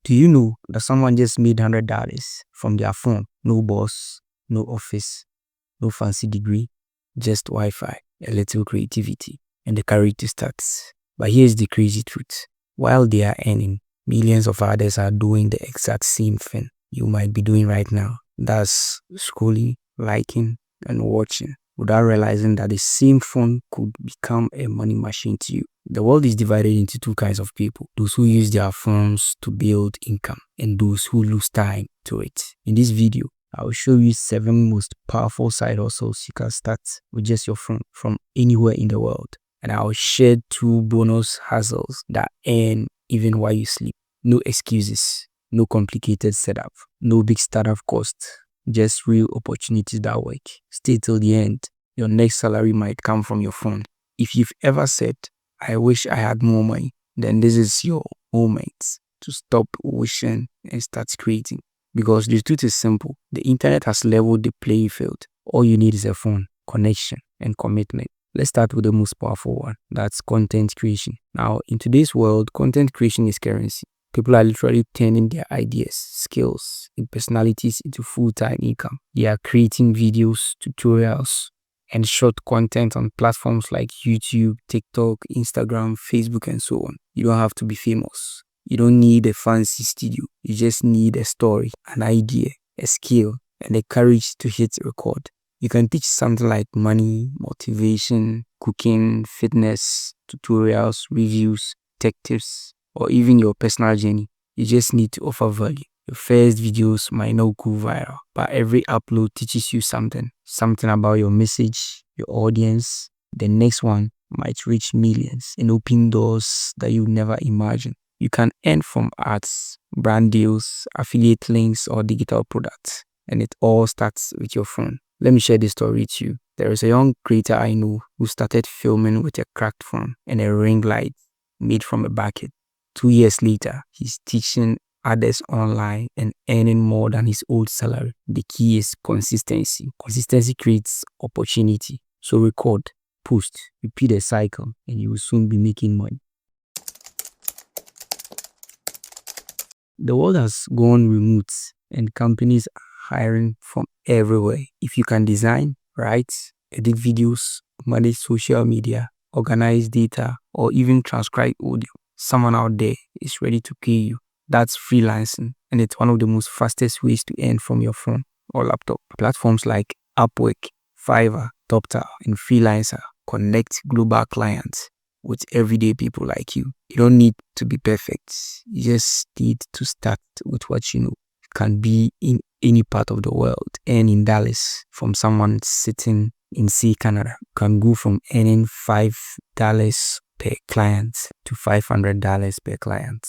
Do you know that someone just made $100 from their phone? No boss, no office, no fancy degree, just Wi-Fi, a little creativity, and the courage to start. But here's the crazy truth. While they are earning, millions of others are doing the exact same thing you might be doing right now. That's scrolling, liking, and watching without realizing that the same phone could become a money machine to you. The world is divided into two kinds of people: those who use their phones to build income and those who lose time to it. In this video, I will show you 7 most powerful side hustles you can start with just your phone from anywhere in the world. And I will share 2 bonus hustles that earn even while you sleep. No excuses, no complicated setup, no big startup cost, just real opportunities that work. Stay till the end. Your next salary might come from your phone. If you've ever said, I wish I had more money, then this is your moment to stop wishing and start creating. Because the truth is simple. The internet has leveled the playing field. All you need is a phone, connection, and commitment. Let's start with the most powerful one. That's content creation. Now, in today's world, content creation is currency. People are literally turning their ideas, skills, and personalities into full-time income. They are creating videos, tutorials, and short content on platforms like YouTube, TikTok, Instagram, Facebook, and so on. You don't have to be famous. You don't need a fancy studio. You just need a story, an idea, a skill, and the courage to hit record. You can teach something like money, motivation, cooking, fitness, tutorials, reviews, tech tips, or even your personal journey. You just need to offer value. Your first videos might not go viral, but every upload teaches you something about your message, your audience. The next one might reach millions and open doors that you never imagined. You can earn from ads, brand deals, affiliate links, or digital products, and it all starts with your phone. Let me share this story with you. There is a young creator I know who started filming with a cracked phone and a ring light made from a bucket. 2 years later, he's teaching others online and earning more than his old salary. The key is consistency. Consistency creates opportunity. So record, post, repeat the cycle, and you will soon be making money. The world has gone remote and companies are hiring from everywhere. If you can design, write, edit videos, manage social media, organize data, or even transcribe audio, someone out there is ready to pay you. That's freelancing, and it's one of the most fastest ways to earn from your phone or laptop. Platforms like Upwork, Fiverr, TopTal, and Freelancer connect global clients with everyday people like you. You don't need to be perfect. You just need to start with what you know. You can be in any part of the world, earn in Dallas from someone sitting in, say, Canada. You can go from earning $5 per client to $500 per client.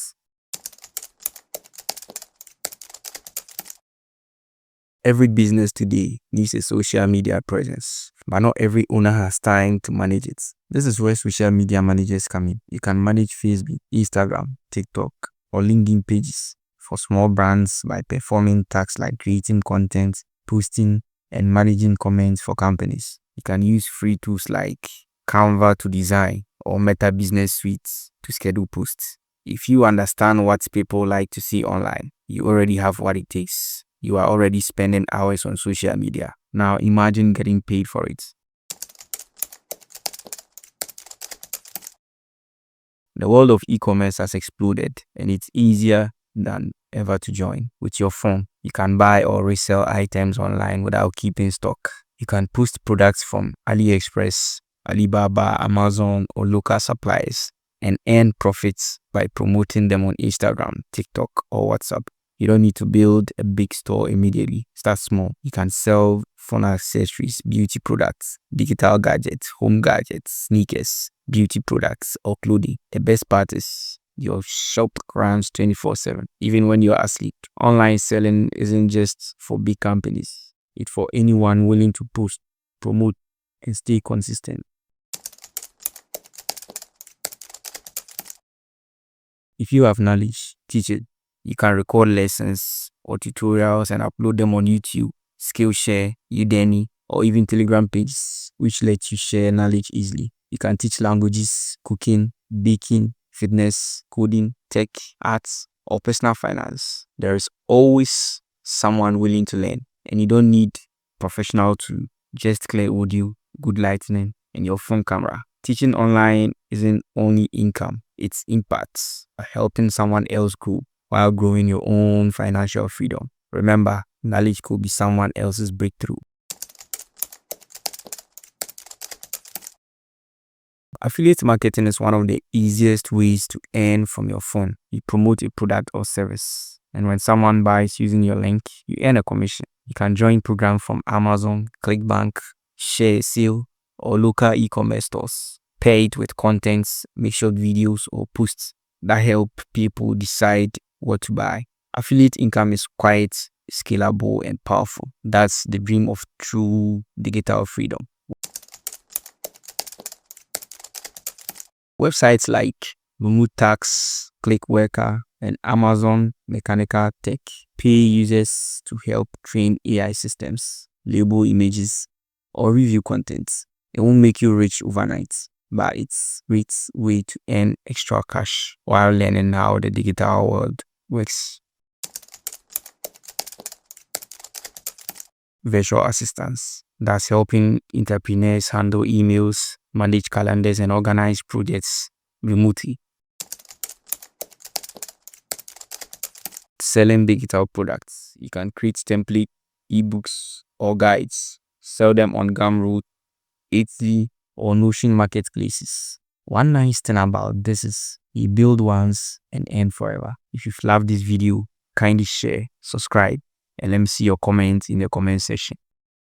Every business today needs a social media presence, but not every owner has time to manage it. This is where social media managers come in. You can manage Facebook, Instagram, TikTok, or LinkedIn pages for small brands by performing tasks like creating content, posting, and managing comments for companies. You can use free tools like Canva to design or Meta Business Suite to schedule posts. If you understand what people like to see online, you already have what it takes. You are already spending hours on social media. Now imagine getting paid for it. The world of e-commerce has exploded, and it's easier than ever to join. With your phone, you can buy or resell items online without keeping stock. You can post products from AliExpress, Alibaba, Amazon, or local suppliers and earn profits by promoting them on Instagram, TikTok, or WhatsApp. You don't need to build a big store immediately. Start small. You can sell phone accessories, beauty products, digital gadgets, home gadgets, sneakers, beauty products, or clothing. The best part is your shop runs 24/7, even when you're asleep. Online selling isn't just for big companies. It's for anyone willing to post, promote, and stay consistent. If you have knowledge, teach it. You can record lessons or tutorials and upload them on YouTube, Skillshare, Udemy, or even Telegram pages, which let you share knowledge easily. You can teach languages, cooking, baking, fitness, coding, tech, arts, or personal finance, there is always someone willing to learn, and you don't need professional to just clear audio, good lighting, and your phone camera. Teaching online isn't only income, it's impact, helping someone else grow while growing your own financial freedom. Remember, knowledge could be someone else's breakthrough. Affiliate marketing is one of the easiest ways to earn from your phone. You promote a product or service, and when someone buys using your link, you earn a commission. You can join programs from Amazon, ClickBank, Share Sale, or local e-commerce stores. Pair it with contents, make short videos or posts that help people decide what to buy. Affiliate income is quite scalable and powerful. That's the dream of true digital freedom. Websites like Tax, Clickworker, and Amazon Mechanical Tech pay users to help train AI systems, label images, or review content. It won't make you rich overnight, but it's a great way to earn extra cash while learning how the digital world works. Virtual assistants. That's helping entrepreneurs handle emails, manage calendars, and organize projects remotely. Selling digital products. You can create template, ebooks, or guides. Sell them on Gumroad, Etsy, or Notion marketplaces. One nice thing about this is you build once and earn forever. If you've loved this video, kindly share, subscribe, and let me see your comments in the comment section.